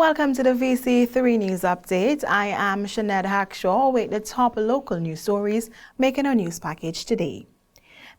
Welcome to the VC3 News Update. I am Shanette Hackshaw with the top local news stories making our news package today.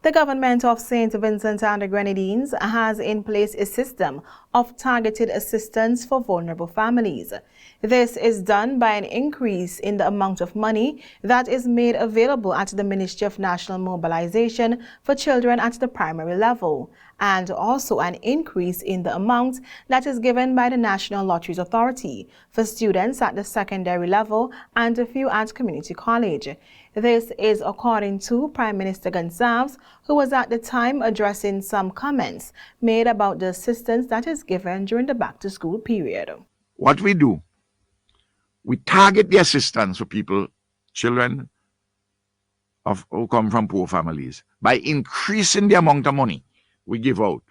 The government of St. Vincent and the Grenadines has in place a system of targeted assistance for vulnerable families. This is done by an increase in the amount of money that is made available at the Ministry of National Mobilization for children at the primary level, and also an increase in the amount that is given by the National Lotteries Authority for students at the secondary level and a few at community college. This is according to Prime Minister Gonsalves, who was at the time addressing some comments made about the assistance that is given during the back-to-school period. What we do, we target the assistance for people, children who come from poor families, by increasing the amount of money we give out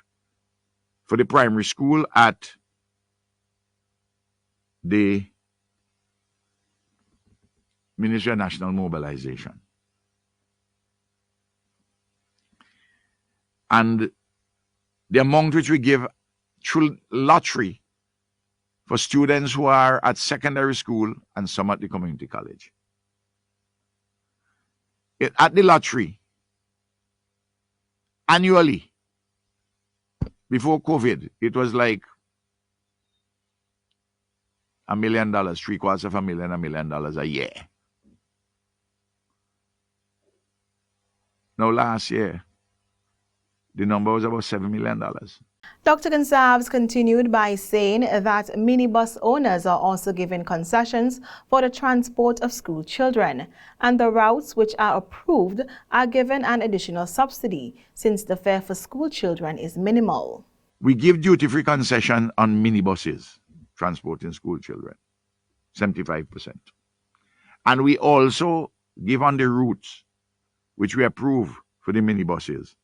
for the primary school at the Ministry of National Mobilization. And the amount which we give through lottery for students who are at secondary school and some at the community college. At the lottery, annually, before COVID, it was like $1 million, $750,000, $1 million a year. Now, last year, the number was about $7 million. Dr. Gonsalves continued by saying that minibus owners are also given concessions for the transport of school children, and the routes which are approved are given an additional subsidy since the fare for school children is minimal. We give duty-free concession on minibuses transporting school children, 75%. And we also give on the routes which we approve for the minibuses,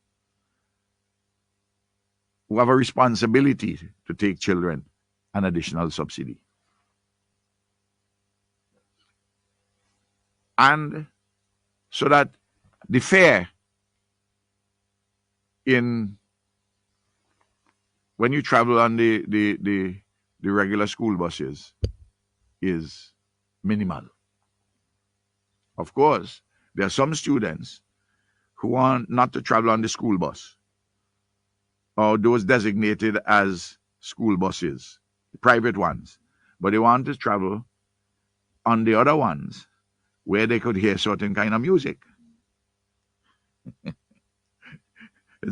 who have a responsibility to take children, an additional subsidy. And so that the fare when you travel on the regular school buses is minimal. Of course, there are some students who want not to travel on the school bus, or those designated as school buses, private ones, but they want to travel on the other ones where they could hear certain kind of music.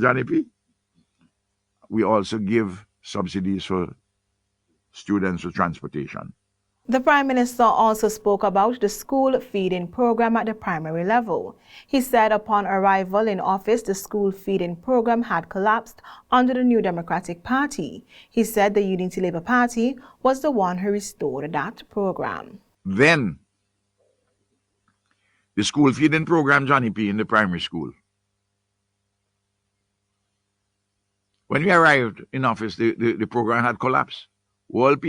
Johnny P? We also give subsidies for students for transportation. The Prime Minister also spoke about the school feeding program at the primary level. He said upon arrival in office, the school feeding program had collapsed under the New Democratic Party. He said the Unity Labour Party was the one who restored that program. Then, the school feeding program, Johnny P, in the primary school. When we arrived in office, the program had collapsed. World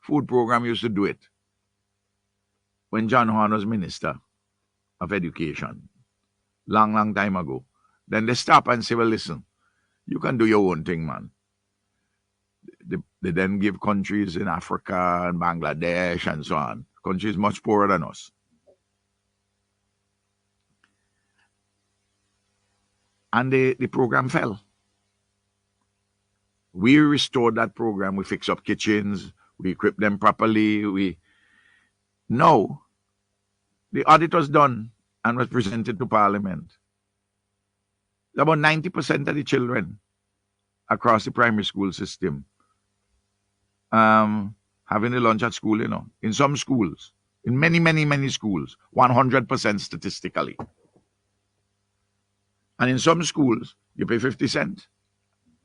Food Program used to do it when John Juan was Minister of Education, long time ago. Then they stop and say, well, listen, you can do your own thing, man. They then give countries in Africa and Bangladesh and so on, countries much poorer than us. And the program fell. We restored that program. We fixed up kitchens. We equipped them properly. No. The audit was done and was presented to Parliament. About 90% of the children across the primary school system having a lunch at school, in some schools, in many schools, 100% statistically. And in some schools, you pay 50 cents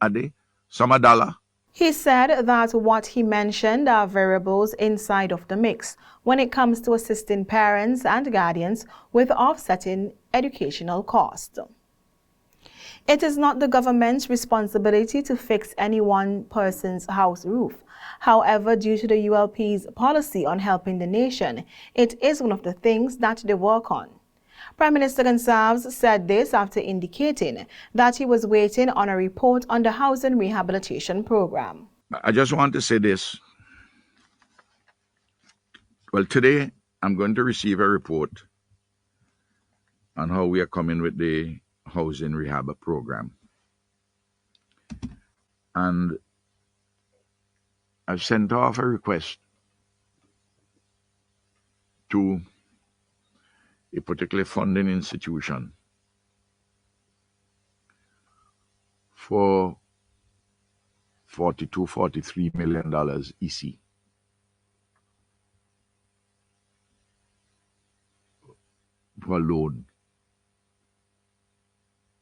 a day, some $1. He said that what he mentioned are variables inside of the mix when it comes to assisting parents and guardians with offsetting educational costs. It is not the government's responsibility to fix any one person's house roof. However, due to the ULP's policy on helping the nation, it is one of the things that they work on. Prime Minister Gonsalves said this after indicating that he was waiting on a report on the housing rehabilitation program. I just want to say this. Well, today I'm going to receive a report on how we are coming with the housing rehab program. And I've sent off a request to a particular funding institution for $43 million EC. For a loan,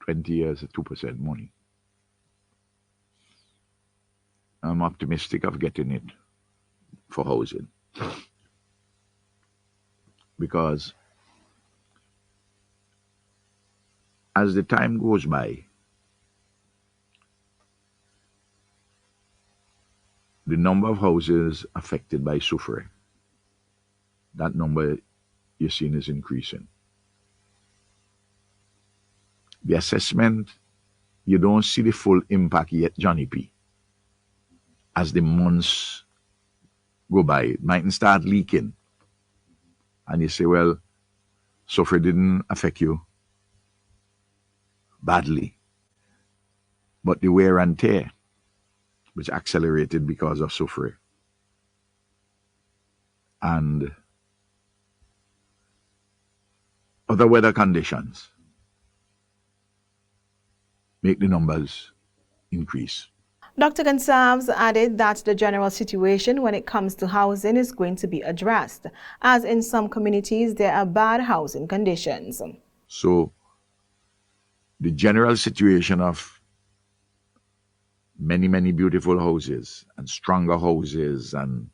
20 years at 2% money. I'm optimistic of getting it for housing because as the time goes by, the number of houses affected by SUFRE, that number you're seeing is increasing. The assessment, you don't see the full impact yet, Johnny P. As the months go by, it mightn't start leaking. And you say, well, SUFRE didn't affect you badly, but the wear and tear, which accelerated because of SUFRE, and other weather conditions make the numbers increase. Dr. Gonsalves added that the general situation when it comes to housing is going to be addressed, as in some communities there are bad housing conditions. So the general situation of many, many beautiful houses and stronger houses and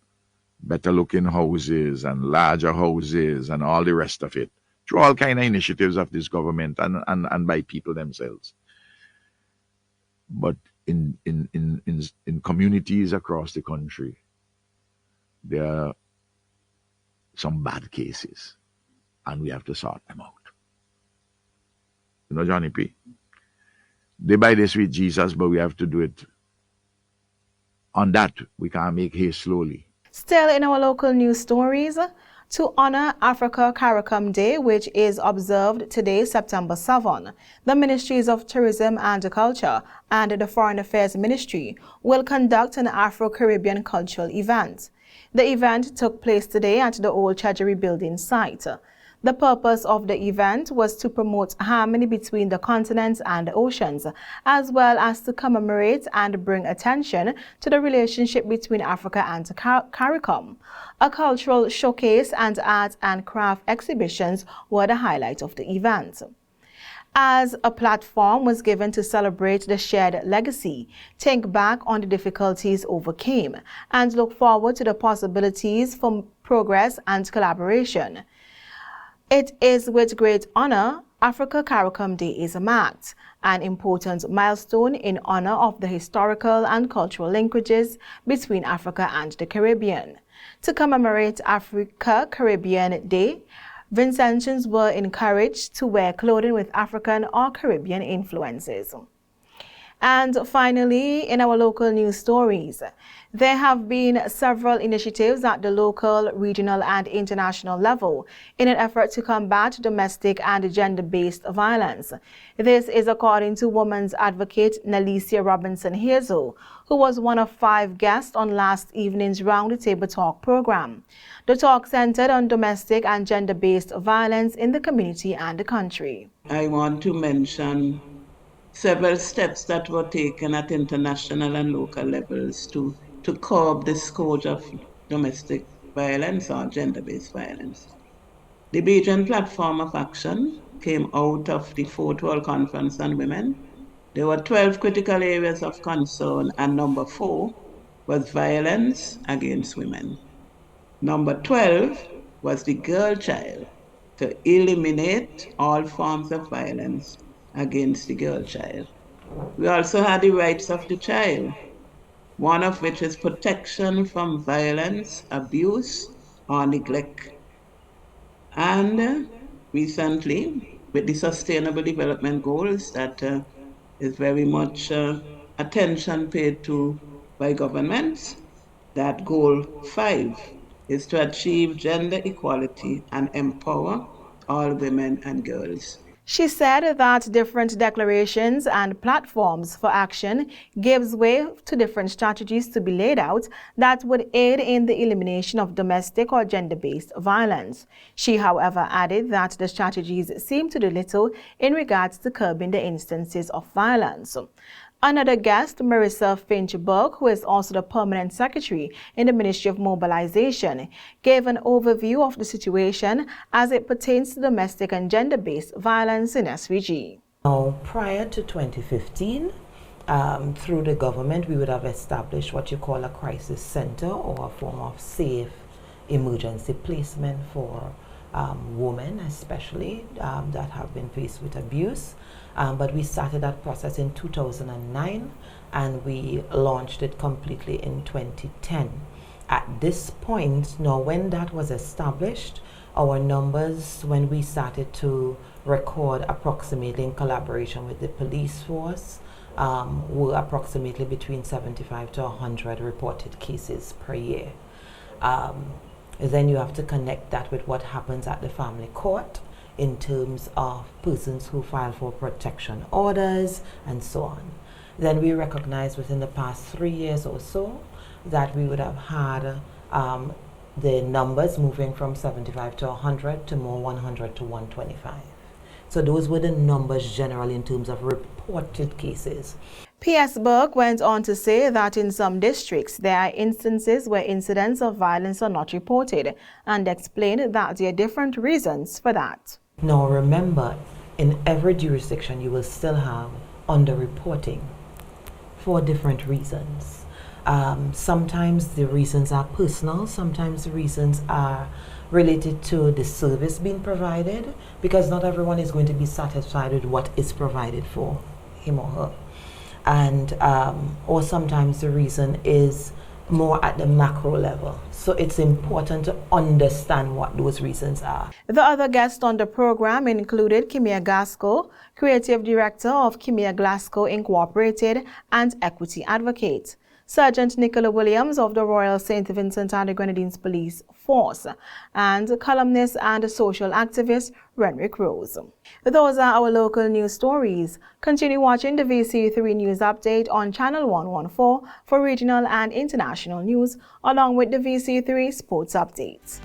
better looking houses and larger houses and all the rest of it, through all kind of initiatives of this government and by people themselves. But in communities across the country, there are some bad cases, and we have to sort them out. You know, Johnny P. Day by day with Jesus, but we have to do it. On that, we can't make haste slowly. Still in our local news stories, to honor Africa CARICOM Day, which is observed today, September 7, the Ministries of Tourism and Culture and the Foreign Affairs Ministry will conduct an Afro-Caribbean cultural event. The event took place today at the Old Treasury Building site. The purpose of the event was to promote harmony between the continents and the oceans, as well as to commemorate and bring attention to the relationship between Africa and CARICOM. A cultural showcase and art and craft exhibitions were the highlight of the event. As a platform was given to celebrate the shared legacy, think back on the difficulties overcame, and look forward to the possibilities for progress and collaboration. It is with great honor Africa CARICOM Day is marked, an important milestone in honor of the historical and cultural linkages between Africa and the Caribbean. To commemorate Africa Caribbean Day, Vincentians were encouraged to wear clothing with African or Caribbean influences. And finally, in our local news stories, there have been several initiatives at the local, regional, and international level in an effort to combat domestic and gender-based violence. This is according to women's advocate Nalicia Robinson Hazel, who was one of 5 guests on last evening's Roundtable Talk program. The talk centered on domestic and gender-based violence in the community and the country. I want to mention several steps that were taken at international and local levels to curb the scourge of domestic violence or gender-based violence. The Bajan Platform of Action came out of the 4th World Conference on Women. There were 12 critical areas of concern, and number 4 was violence against women. Number 12 was the girl child, to eliminate all forms of violence against the girl child. We also had the rights of the child, one of which is protection from violence, abuse, or neglect. And recently, with the Sustainable Development Goals, that is very much attention paid to by governments, that goal 5 is to achieve gender equality and empower all women and girls. She said that different declarations and platforms for action gives way to different strategies to be laid out that would aid in the elimination of domestic or gender-based violence. She, however, added that the strategies seem to do little in regards to curbing the instances of violence. Another guest, Marissa Finch-Burke, who is also the Permanent Secretary in the Ministry of Mobilization, gave an overview of the situation as it pertains to domestic and gender-based violence in SVG. Now, prior to 2015, through the government, we would have established what you call a crisis center, or a form of safe emergency placement for women, especially that have been faced with abuse. But we started that process in 2009 and we launched it completely in 2010. At this point, now when that was established, our numbers, when we started to record approximately in collaboration with the police force, were approximately between 75 to 100 reported cases per year. Then you have to connect that with what happens at the family court in terms of persons who file for protection orders and so on. Then we recognize within the past 3 years or so that we would have had the numbers moving from 75 to 100 to more 100 to 125. So those were the numbers generally in terms of reported cases. P.S. Burke went on to say that in some districts there are instances where incidents of violence are not reported, and explained that there are different reasons for that. Now remember, in every jurisdiction you will still have underreporting for different reasons. Sometimes the reasons are personal, sometimes the reasons are related to the service being provided, because not everyone is going to be satisfied with what is provided for him or her. And or sometimes the reason is more at the macro level. So it's important to understand what those reasons are. The other guests on the program included Kimia Glasgow, Creative Director of Kimia Glasgow Incorporated and Equity Advocate, Sergeant Nicola Williams of the Royal St. Vincent and the Grenadines Police Force, and columnist and social activist Renrick Rose. Those are our local news stories. Continue watching the VC3 News Update on Channel 114 for regional and international news, along with the VC3 Sports Updates.